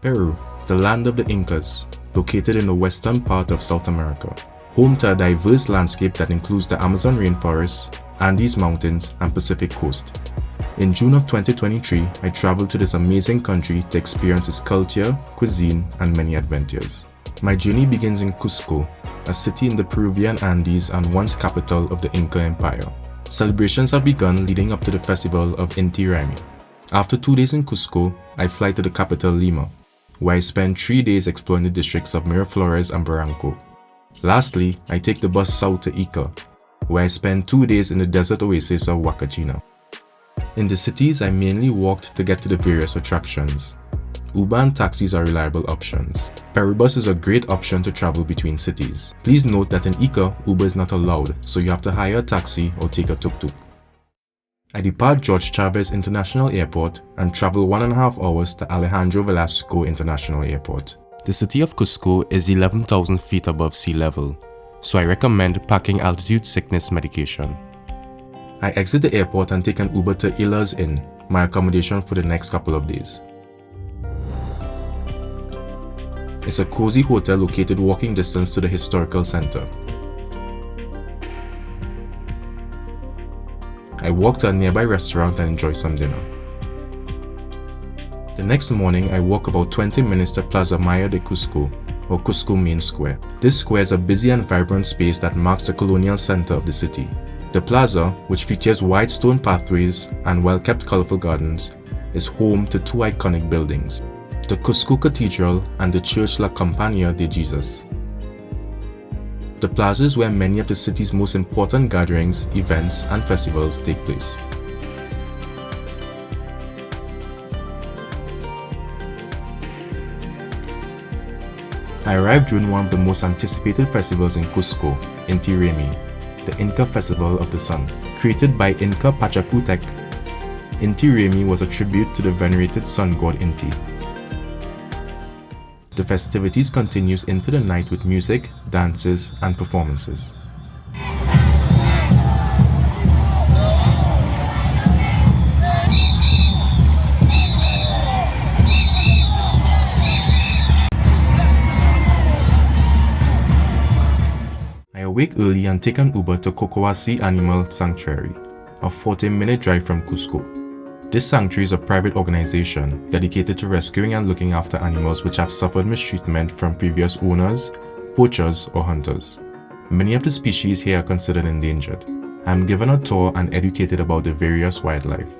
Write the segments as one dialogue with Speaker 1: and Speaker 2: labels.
Speaker 1: Peru, the land of the Incas, located in the western part of South America, home to a diverse landscape that includes the Amazon rainforest, Andes Mountains, and Pacific coast. In June of 2023, I traveled to this amazing country to experience its culture, cuisine, and many adventures. My journey begins in Cusco, a city in the Peruvian Andes and once capital of the Inca Empire. Celebrations have begun leading up to the festival of Inti Raymi. After 2 days in Cusco, I fly to the capital Lima, where I spend 3 days exploring the districts of Miraflores and Barranco. Lastly, I take the bus south to Ica, where I spend 2 days in the desert oasis of Huacachina. In the cities, I mainly walked to get to the various attractions. Uber and taxis are reliable options. Perubus is a great option to travel between cities. Please note that in Ica, Uber is not allowed, so you have to hire a taxi or take a tuk-tuk. I depart George Chavez International Airport and travel 1.5 hours to Alejandro Velasco International Airport. The city of Cusco is 11,000 feet above sea level, so I recommend packing altitude sickness medication. I exit the airport and take an Uber to Ila's Inn, my accommodation for the next couple of days. It's a cozy hotel located walking distance to the historical center. I walk to a nearby restaurant and enjoy some dinner. The next morning, I walk about 20 minutes to Plaza de Cusco, or Cusco Main Square. This square is a busy and vibrant space that marks the colonial center of the city. The plaza, which features wide stone pathways and well-kept colorful gardens, is home to 2 iconic buildings, the Cusco Cathedral and the Church La Compañía de Jesus. The plaza is where many of the city's most important gatherings, events, and festivals take place. I arrived during one of the most anticipated festivals in Cusco, Inti Raymi, the Inca Festival of the Sun. Created by Inca Pachacutec, Inti Raymi was a tribute to the venerated sun god Inti. The festivities continues into the night with music, dances, and performances. I awake early and take an Uber to Cochahuasi Animal Sanctuary, a 40-minute drive from Cusco. This sanctuary is a private organization dedicated to rescuing and looking after animals which have suffered mistreatment from previous owners, poachers, or hunters. Many of the species here are considered endangered. I am given a tour and educated about the various wildlife.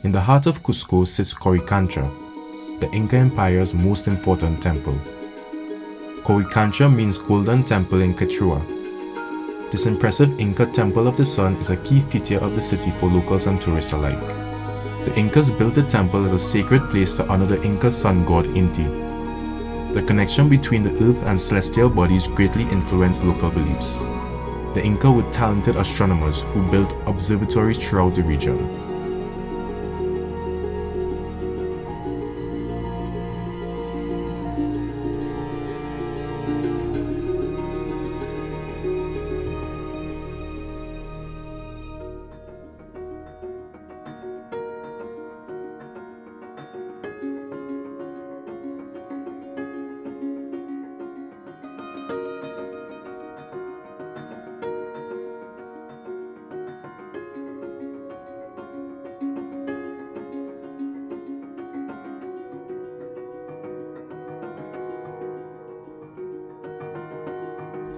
Speaker 1: In the heart of Cusco sits Qorikancha, the Inca Empire's most important temple. Qorikancha means Golden Temple in Quechua. This impressive Inca Temple of the Sun is a key feature of the city for locals and tourists alike. The Incas built the temple as a sacred place to honor the Inca sun god Inti. The connection between the earth and celestial bodies greatly influenced local beliefs. The Inca were talented astronomers who built observatories throughout the region.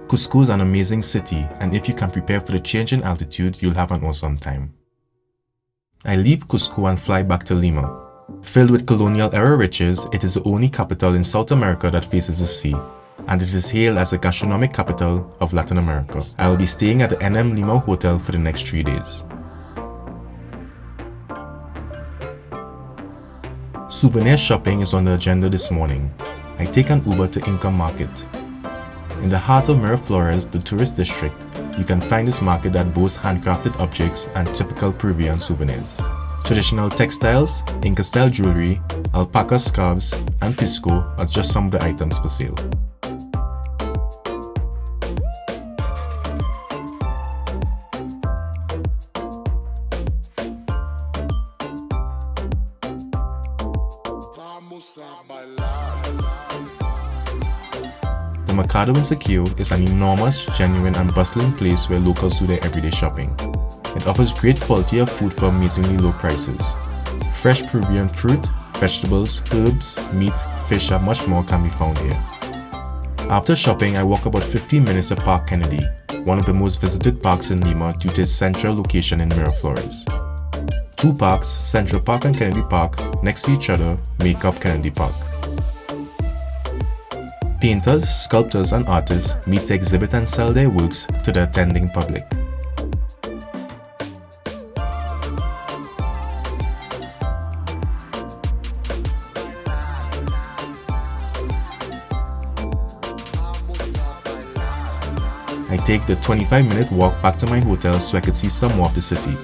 Speaker 1: Cusco is an amazing city, and if you can prepare for the change in altitude, you'll have an awesome time. I leave Cusco and fly back to Lima, Filled with colonial-era riches, it is the only capital in South America that faces the sea, and it is hailed as the gastronomic capital of Latin America. I will be staying at the NM Lima Hotel for the next 3 days. Souvenir shopping is on the agenda this morning. I take an Uber to Inca Market. In the heart of Miraflores, the tourist district, you can find this market that boasts handcrafted objects and typical Peruvian souvenirs. Traditional textiles, Inca-style jewelry, alpaca scarves, and pisco are just some of the items for sale. The Mercado in Surquillo is an enormous, genuine and bustling place where locals do their everyday shopping. It offers great quality of food for amazingly low prices. Fresh Peruvian fruit, vegetables, herbs, meat, fish and much more can be found here. After shopping, I walk about 15 minutes to Park Kennedy, one of the most visited parks in Lima due to its central location in Miraflores. Two parks, Central Park and Kennedy Park, next to each other, make up Kennedy Park. Painters, sculptors and artists meet to exhibit and sell their works to the attending public. I take the 25-minute walk back to my hotel so I could see some more of the city.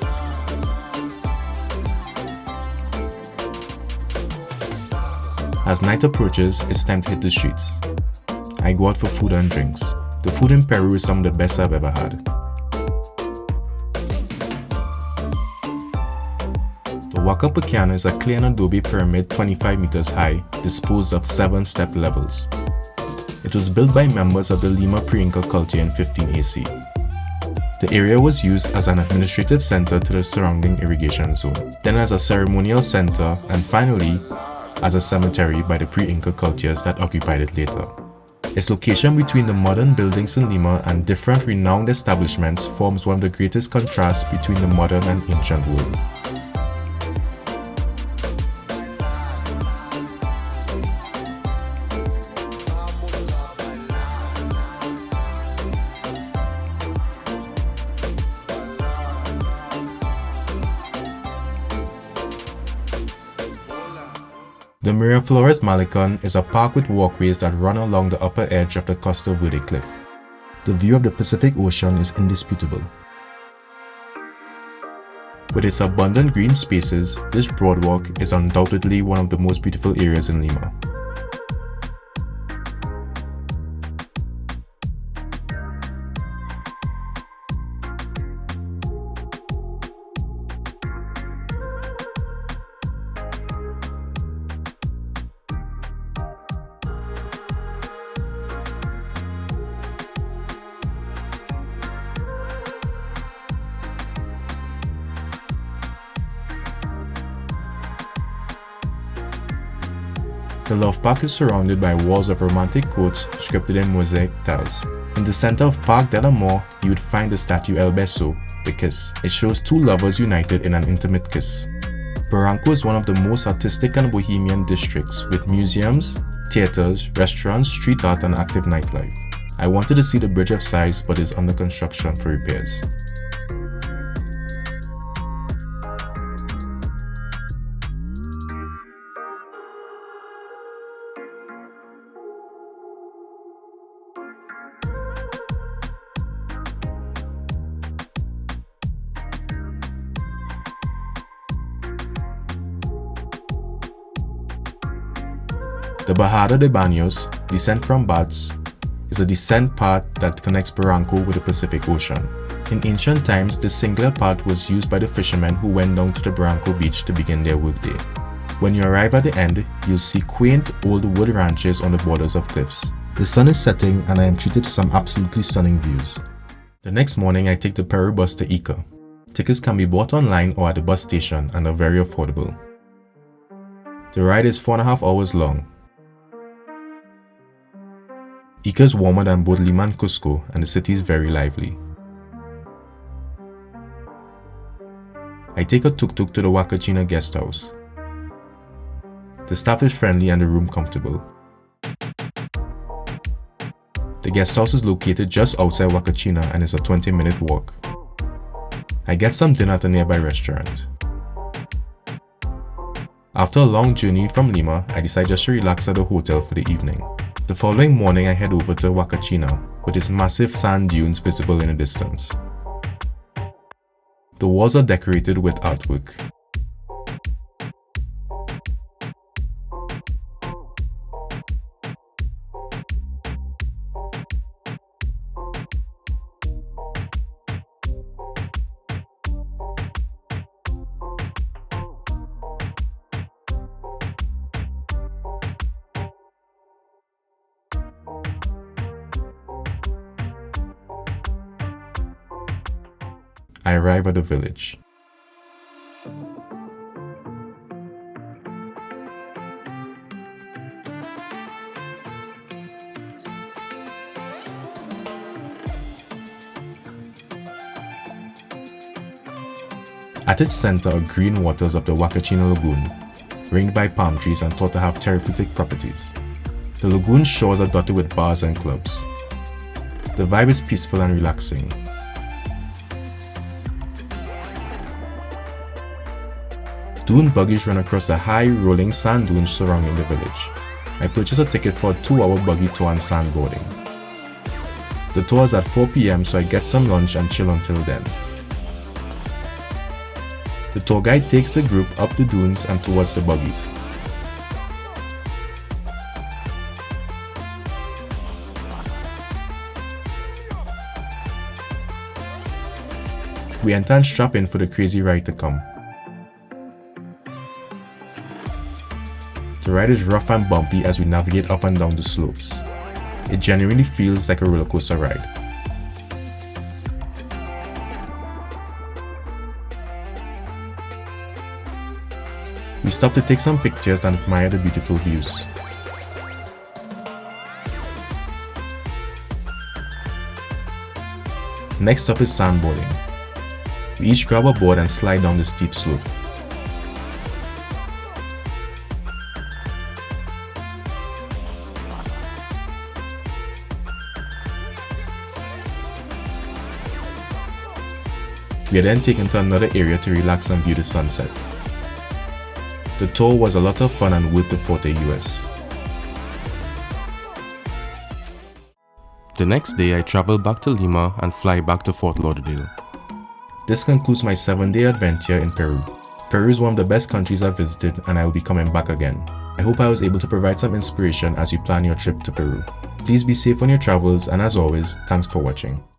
Speaker 1: As night approaches, it's time to hit the streets. I go out for food and drinks. The food in Peru is some of the best I've ever had. The Huaca Pucllana is a clay and adobe pyramid 25 meters high, disposed of 7 step levels. It was built by members of the Lima pre-Inca culture in 15 AC. The area was used as an administrative center to the surrounding irrigation zone, then as a ceremonial center, and finally as a cemetery by the pre-Inca cultures that occupied it later. Its location between the modern buildings in Lima and different renowned establishments forms one of the greatest contrasts between the modern and ancient world. The Miraflores Malecón is a park with walkways that run along the upper edge of the Costa Verde cliff. The view of the Pacific Ocean is indisputable. With its abundant green spaces, this boardwalk is undoubtedly one of the most beautiful areas in Lima. The Love Park is surrounded by walls of romantic quotes scripted in mosaic tiles. In the center of Park del Amor, you would find the statue El Beso, the kiss. It shows two lovers united in an intimate kiss. Barranco is one of the most artistic and bohemian districts, with museums, theaters, restaurants, street art and active nightlife. I wanted to see the Bridge of Sighs but is under construction for repairs. The Bajada de Baños, descent from baths, is a descent path that connects Barranco with the Pacific Ocean. In ancient times, this singular path was used by the fishermen who went down to the Barranco beach to begin their workday. When you arrive at the end, you'll see quaint old wood ranches on the borders of cliffs. The sun is setting and I am treated to some absolutely stunning views. The next morning, I take the Peru bus to Ica. Tickets can be bought online or at the bus station and are very affordable. The ride is 4.5 hours long. Ica is warmer than both Lima and Cusco, and the city is very lively. I take a tuk-tuk to the Huacachina guest house. The staff is friendly and the room comfortable. The guest house is located just outside Huacachina and is a 20-minute walk. I get some dinner at a nearby restaurant. After a long journey from Lima, I decide just to relax at the hotel for the evening. The following morning I head over to Huacachina with its massive sand dunes visible in the distance. The walls are decorated with artwork. I arrive at the village. At its center are green waters of the Huacachina Lagoon, ringed by palm trees and thought to have therapeutic properties. The lagoon's shores are dotted with bars and clubs. The vibe is peaceful and relaxing. Dune buggies run across the high, rolling sand dunes surrounding the village. I purchased a ticket for a 2-hour buggy tour and sandboarding. The tour is at 4 p.m, so I get some lunch and chill until then. The tour guide takes the group up the dunes and towards the buggies. We enter and strap in for the crazy ride to come. The ride is rough and bumpy as we navigate up and down the slopes. It genuinely feels like a roller coaster ride. We stop to take some pictures and admire the beautiful views. Next up is sandboarding. We each grab a board and slide down the steep slope. We are then taken to another area to relax and view the sunset. The tour was a lot of fun and worth the $40 US. The next day I travel back to Lima and fly back to Fort Lauderdale. This concludes my 7-day adventure in Peru. Peru is one of the best countries I've visited and I will be coming back again. I hope I was able to provide some inspiration as you plan your trip to Peru. Please be safe on your travels and as always, thanks for watching.